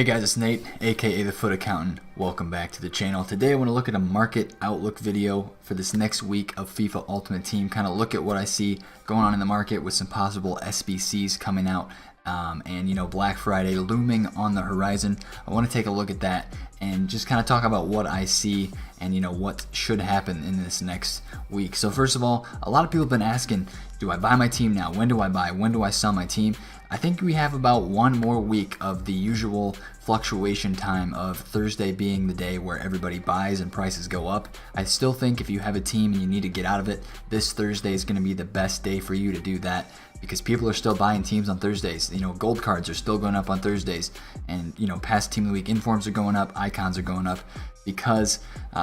Hey guys, it's Nate, aka TheFutAccountant. Welcome back to the channel. Today I want to look at a market outlook video for this next week of FIFA Ultimate Team. Kind of look at what I see going on in the market with some possible SBCs coming out and Black Friday looming on the horizon. I want to take a look at that and just kind of talk about what I see and what should happen in this next week. So first of all, a lot of people have been asking, do I buy my team now? When do I buy? When do I sell my team? I think we have about one more week of the usual fluctuation time of Thursday being the day where everybody buys and prices go up. I still think if you have a team and you need to get out of it, this Thursday is going to be the best day for you to do that because people are still buying teams on Thursdays. Gold cards are still going up on Thursdays, and past Team of the Week informs are going up, icons are going up because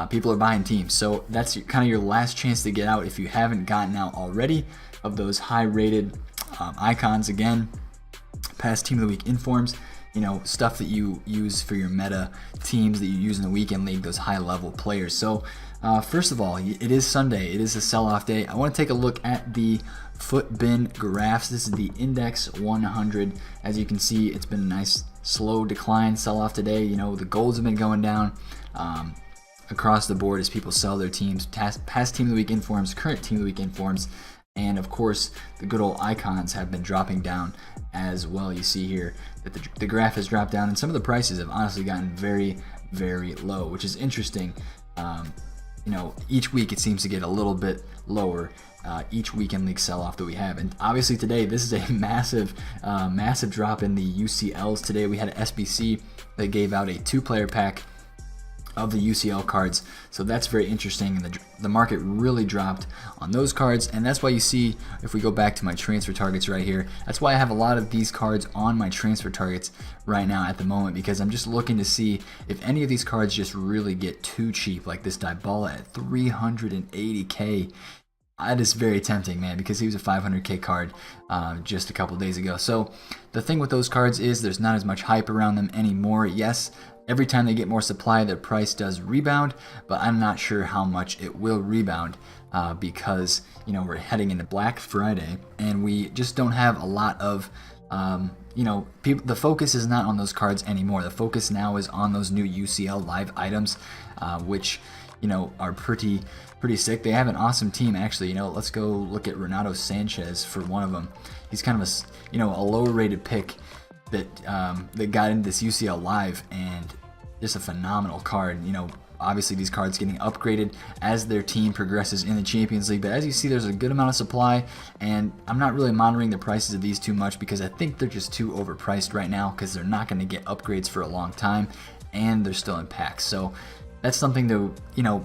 people are buying teams. So that's kind of your last chance to get out if you haven't gotten out already of those high rated icons. Again, past Team of the Week informs, stuff that you use for your meta teams that you use in the weekend league, those high level players. So first of all, it is Sunday. It is a sell-off day. I want to take a look at the FUTBIN graphs. This is the Index 100. As you can see, it's been a nice slow decline sell-off today. The golds have been going down across the board as people sell their teams. Past Team of the Week informs, current Team of the Week informs, and of course the good old icons have been dropping down as well. You see here that the graph has dropped down and some of the prices have honestly gotten very, very low, which is interesting. Each week it seems to get a little bit lower each weekend league sell-off that we have. And obviously today this is a massive drop in the UCLs. Today we had an SBC that gave out a 2-player pack of the UCL cards, so that's very interesting, and the market really dropped on those cards, and that's why you see, if we go back to my transfer targets right here, that's why I have a lot of these cards on my transfer targets right now at the moment, because I'm just looking to see if any of these cards just really get too cheap, like this Dybala at 380k. That is very tempting, man, because he was a 500k card just a couple days ago. So the thing with those cards is there's not as much hype around them anymore. Yes, every time they get more supply, their price does rebound, but I'm not sure how much it will rebound because we're heading into Black Friday and we just don't have a lot of people. The focus is not on those cards anymore. The focus now is on those new UCL live items, which are pretty sick. They have an awesome team actually. Let's go look at Renato Sanchez for one of them. He's kind of a lower rated pick that got into this UCL live, and just a phenomenal card. Obviously these cards getting upgraded as their team progresses in the Champions League, but as you see, there's a good amount of supply, and I'm not really monitoring the prices of these too much because I think they're just too overpriced right now because they're not going to get upgrades for a long time, and they're still in packs. So that's something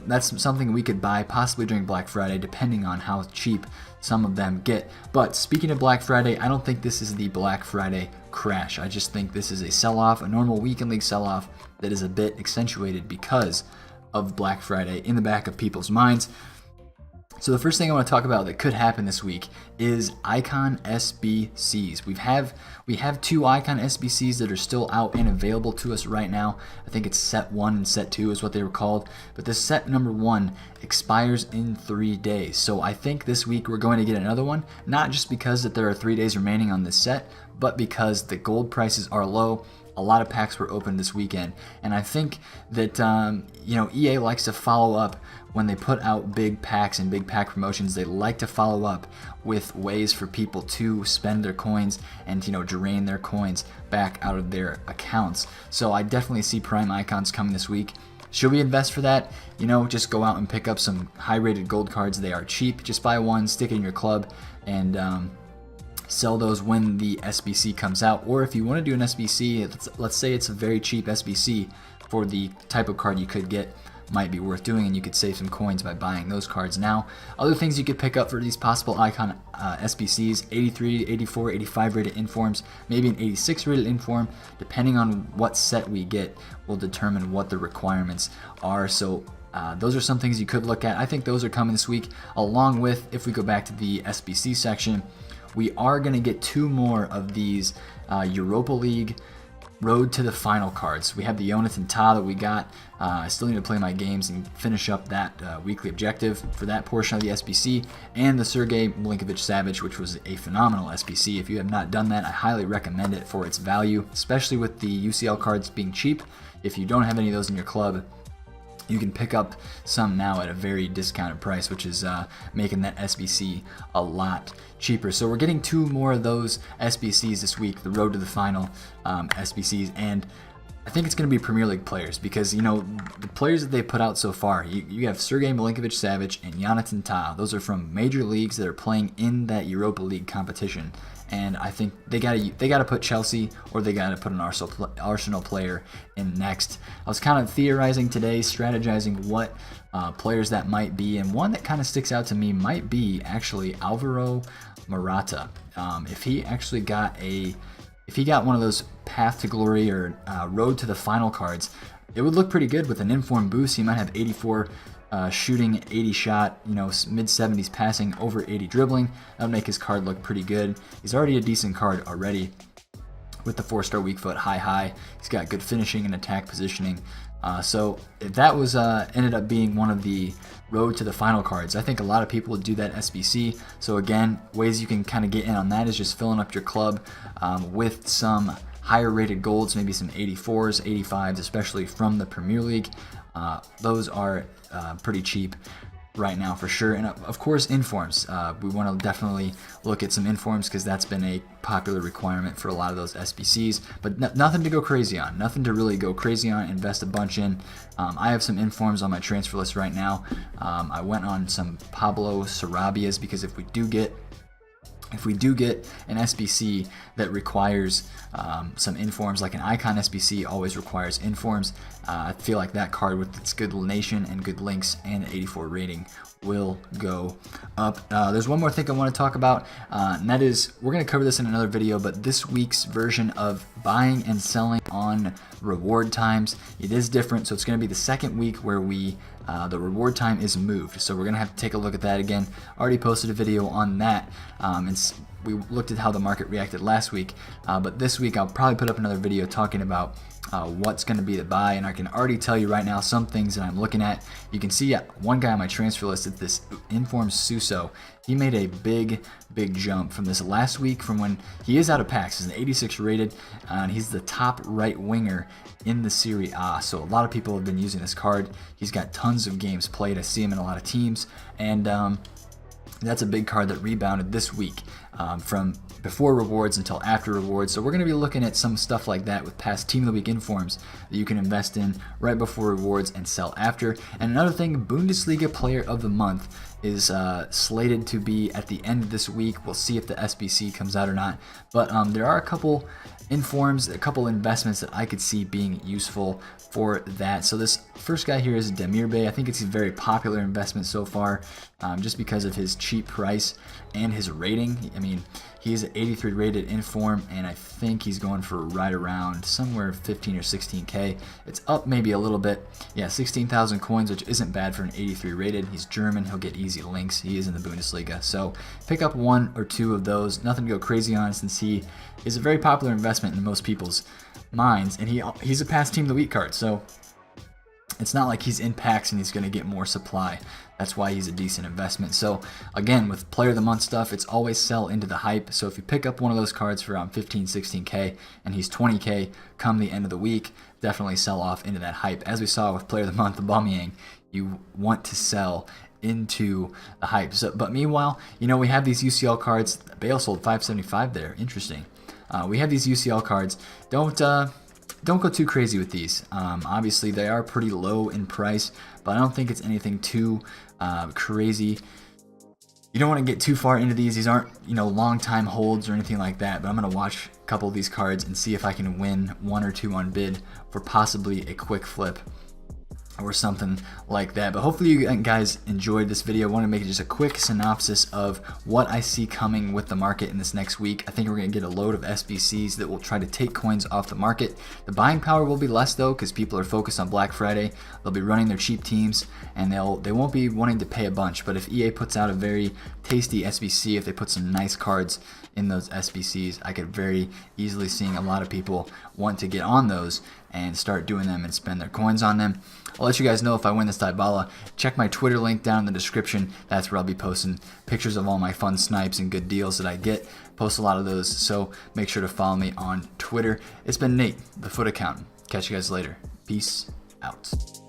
that's something we could buy possibly during Black Friday, depending on how cheap some of them get. But speaking of Black Friday, I don't think this is the Black Friday crash. I just think this is a sell-off, a normal weekend league sell-off that is a bit accentuated because of Black Friday in the back of people's minds. So the first thing I want to talk about that could happen this week is Icon SBCs. We have 2 Icon SBCs that are still out and available to us right now. I think it's set 1 and set 2 is what they were called. But this set number 1 expires in 3 days. So I think this week we're going to get another one, not just because that there are 3 days remaining on this set, but because the gold prices are low. A lot of packs were opened this weekend, and I think that EA likes to follow up when they put out big packs and big pack promotions. They like to follow up with ways for people to spend their coins and drain their coins back out of their accounts. So I definitely see Prime Icons coming this week. Should we invest for that? Just go out and pick up some high-rated gold cards. They are cheap. Just buy one, stick it in your club, and sell those when the SBC comes out. Or if you want to do an SBC, let's say it's a very cheap SBC for the type of card you could get, might be worth doing, and you could save some coins by buying those cards now. Other things you could pick up for these possible Icon SBCs: 83, 84, 85 rated informs, maybe an 86 rated inform, depending on what set we get will determine what the requirements are. So those are some things you could look at. I think those are coming this week, along with, if we go back to the SBC section, we are going to get 2 more of these Europa League road to the final cards. We have the Jonathan Tah that we got. I still need to play my games and finish up that weekly objective for that portion of the SBC, and the Sergey Milinkovic-Savic, which was a phenomenal SBC. If you have not done that, I highly recommend it for its value, especially with the UCL cards being cheap. If you don't have any of those in your club, you can pick up some now at a very discounted price, which is making that SBC a lot cheaper. So we're getting 2 more of those SBCs this week, the road to the final SBCs, and I think it's going to be Premier League players, because, you know, the players that they put out so far, you have Sergey Milinkovic-Savic and Jonathan Tah. Those are from major leagues that are playing in that Europa League competition. And I think they gotta put Chelsea, or they gotta put an Arsenal player in next. I was kind of theorizing today, strategizing what players that might be, and one that kind of sticks out to me might be actually Alvaro Morata. If he actually got one of those Path to Glory or Road to the Final cards, it would look pretty good with an informed boost. He might have 84 shooting, 80 shot, you know, mid-70s passing, over 80 dribbling. That would make his card look pretty good. He's already a decent card already with the 4-star weak foot, high. He's got good finishing and attack positioning. So if that was ended up being one of the road to the final cards, I think a lot of people would do that SBC. So again, ways you can kind of get in on that is just filling up your club with some higher rated golds, maybe some 84s, 85s, especially from the Premier League. Those are pretty cheap right now for sure. And of course, informs. We want to definitely look at some informs, because that's been a popular requirement for a lot of those SBCs, but nothing to go crazy on. Nothing to really go crazy on, invest a bunch in. I have some informs on my transfer list right now. I went on some Pablo Sarabias, because if we do get an SBC that requires some informs, like an Icon SBC always requires informs, I feel like that card with its good nation and good links and 84 rating will go up. There's one more thing I want to talk about, and that is, we're going to cover this in another video, but this week's version of buying and selling on reward times, it is different. So it's going to be the second week where the reward time is moved. So we're going to have to take a look at that again. Already posted a video on that, and we looked at how the market reacted last week, but this week I'll probably put up another video talking about what's going to be the buy, and I can already tell you right now some things that I'm looking at. You can see one guy on my transfer list at this Informed Suso. He made a big jump from this last week, from when he is out of packs. He's an 86 rated, and he's the top right winger in the Serie A. So a lot of people have been using this card. He's got tons of games played. I see him in a lot of teams, and that's a big card that rebounded this week from before rewards until after rewards. So we're going to be looking at some stuff like that with past Team of the Week informs that you can invest in right before rewards and sell after. And another thing, Bundesliga Player of the Month is slated to be at the end of this week. We'll see if the SBC comes out or not. But there are a couple informs, a couple investments that I could see being useful for that. So this first guy here is Demirbe. I think it's a very popular investment so far, just because of his cheap price and his rating. I mean, he's an 83 rated inform, and I think he's going for right around somewhere 15 or 16k. It's up maybe a little bit. Yeah, 16,000 coins, which isn't bad for an 83 rated. He's German. He'll get easy links. He is in the Bundesliga. So pick up 1 or 2 of those. Nothing to go crazy on, since he is a very popular investment in most people's minds, and he's a past Team of the Week card. So it's not like he's in packs and he's going to get more supply. That's why he's a decent investment. So again, with Player of the Month stuff, it's always sell into the hype. So if you pick up one of those cards for around 15, 16k, and he's 20k come the end of the week, definitely sell off into that hype. As we saw with Player of the Month, Aubameyang, you want to sell into the hype. So, but meanwhile, you know, we have these UCL cards. Bale sold 575 there. Interesting. We have these UCL cards. Don't go too crazy with these. Obviously, they are pretty low in price, but I don't think it's anything too crazy. You don't want to get too far into these. These aren't, you know, long time holds or anything like that, but I'm going to watch a couple of these cards and see if I can win 1 or 2 on bid for possibly a quick flip or something like that. But hopefully you guys enjoyed this video. I want to make just a quick synopsis of what I see coming with the market in this next week. I think we're going to get a load of SBCs that will try to take coins off the market. The buying power will be less though, because people are focused on Black Friday. They'll be running their cheap teams, and they won't be wanting to pay a bunch. But if EA puts out a very tasty SBC, if they put some nice cards in those SBCs. I could very easily seeing a lot of people want to get on those and start doing them and spend their coins on them. I'll let you guys know if I win this Dybala. Check my Twitter link down in the description. That's where I'll be posting pictures of all my fun snipes and good deals that I get. Post a lot of those, so make sure to follow me on Twitter. It's been Nate, the Foot Accountant. Catch you guys later. Peace out.